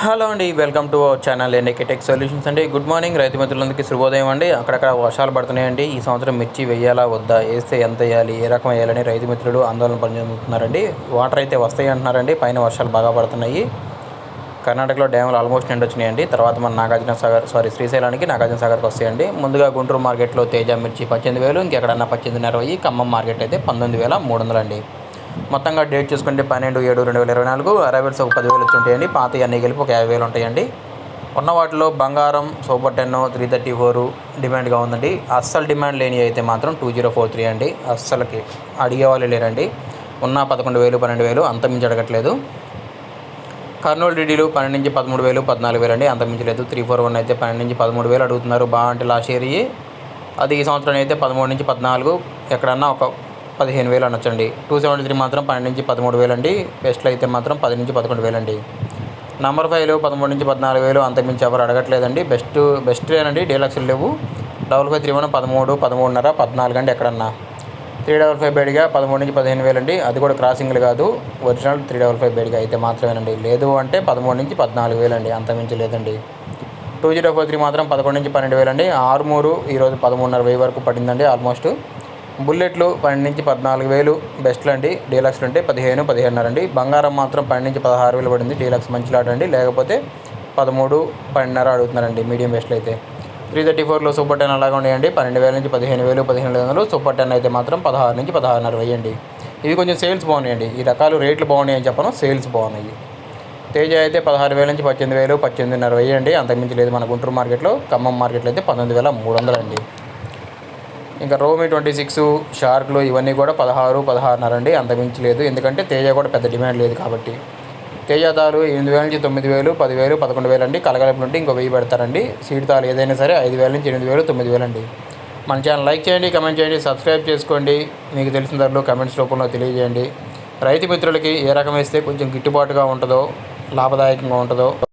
Hello అండి, welcome to our channel NAK tech solutions అండి. Good morning రైతు మిత్రులందరికీ శుభోదయం అండి. అక్కడక్కడ వర్షాలు పడుతున్నాయండి. ఈ సంవత్సరం మిర్చి వేయాలా వద్దా, వేస్తే ఎంత వేయాలి, ఏ రకం వేయాలని రైతు మిత్రులు ఆందోళన చెందుతున్నారండి. వాటర్ అయితే వస్తాయి అంటున్నారండి. పైన వర్షాలు బాగా పడుతున్నాయి. కర్ణాటకలో డ్యాములు ఆల్మోస్ట్ నిండొచ్చినాయండి. తర్వాత మన శ్రీశైలానికి నాగార్జున సాగర్కి వస్తాయండి. ముందుగా గుంటూరు మార్కెట్లో తేజ మిర్చి 18,000, ఇంకెక్కడన్నా 18,500. ఖమ్మం మార్కెట్ అయితే 19,300 అండి. మొత్తంగా డేట్ చూసుకుంటే 12/7/2024 అరైవల్స్ ఒక 10,000 వచ్చి ఉంటాయండి. పాత అన్నీ కలిపి ఒక 50,000 ఉంటాయండి. ఉన్న వాటిలో బంగారం సూపర్ 10 334 డిమాండ్గా ఉందండి. అస్సలు డిమాండ్ లేని అయితే మాత్రం 2043 అండి. అస్సలకి అడిగేవాళ్ళు లేరండి. ఉన్న 11,000 12,000 అంతమించి అడగట్లేదు. కర్నూలు డీడీలు 12 నుంచి 13,000 14,000 అండి, అంతమించలేదు. 341 అయితే 12 నుంచి 13,000 అడుగుతున్నారు. బాగా అంటే లాస్ట్ ఇయర్ అది ఈ సంవత్సరం అయితే 13 నుంచి 14, ఎక్కడన్నా ఒక 15,000 అనొచ్చండి. 273 మాత్రం 12 నుంచి 13,000 అండి. బెస్ట్లో అయితే మాత్రం 10 నుంచి 11,000 అండి. నంబర్ 5 13 నుంచి 14,000, అంతకుమించి ఎవరు అడగట్లేదండి. బెస్ట్లేనండి, డీలక్స్లు లేవు. 5531 13, 13.5, 14 అండి ఎక్కడన్నా. 355 బేడిగా 13 నుంచి 15,000 అండి. అది కూడా క్రాసింగ్లు కాదు, ఒరిజినల్ 355 బేడిగా అయితే మాత్రమేనండి. లేదు అంటే 13 నుంచి 14,000 అండి, అంతమించి లేదండి. 2043 మాత్రం 11 నుంచి 12,000 అండి. ఆర్మూరు ఈరోజు 13,500 వరకు పడిందండి ఆల్మోస్ట్. బుల్లెట్లు 12 నుంచి 14,000 బెస్ట్లు అండి. డీలక్స్లు అంటే 15, 15.5 అండి. బంగారం మాత్రం 12 నుంచి 16,000 పడింది. డీలక్స్ మంచి లాట్ అండి. లేకపోతే 13, 12.5 అడుగుతున్నారండి మీడియం బెస్ట్లు అయితే. 334లో సూపర్ 10 అలాగే ఉన్నాయండి. 12,000 నుంచి 15,000, 15,500. సూపర్ 10 అయితే మాత్రం 16 నుంచి 16.5 వేయండి. ఇవి కొంచెం సేల్స్ బాగున్నాయండి. ఈ రకాలు రేట్లు బాగున్నాయని చెప్పను, సేల్స్ బాగున్నాయి. తేజ అయితే 16,000 నుంచి 18,000, 18.5 వేయండి, అంతకుమించి లేదు మన గుంటూరు మార్కెట్లో. ఖమ్మం మార్కెట్లో అయితే 19,300 అండి. ఇంకా రోమి 26, షార్క్లు ఇవన్నీ కూడా 16, 16.5 అండి, అంతమించి లేదు. ఎందుకంటే తేజ కూడా పెద్ద డిమాండ్ లేదు కాబట్టి. తేజ తాలు 8,000 నుంచి 9,000, 10,000, 11,000 అండి. కలగలుపు నుండి ఇంకో 1000 పెడతారండి. సీడ్ తాలు ఏదైనా సరే 5,000 నుంచి 8,000, 9,000 అండి. మన ఛానల్ లైక్ చేయండి, కమెంట్ చేయండి, సబ్స్క్రైబ్ చేసుకోండి. మీకు తెలిసిన ధరలు కమెంట్స్ రూపంలో తెలియజేయండి. రైతు మిత్రులకి ఏ రకం వేస్తే కొంచెం గిట్టుబాటుగా ఉంటుందో, లాభదాయకంగా ఉంటుందో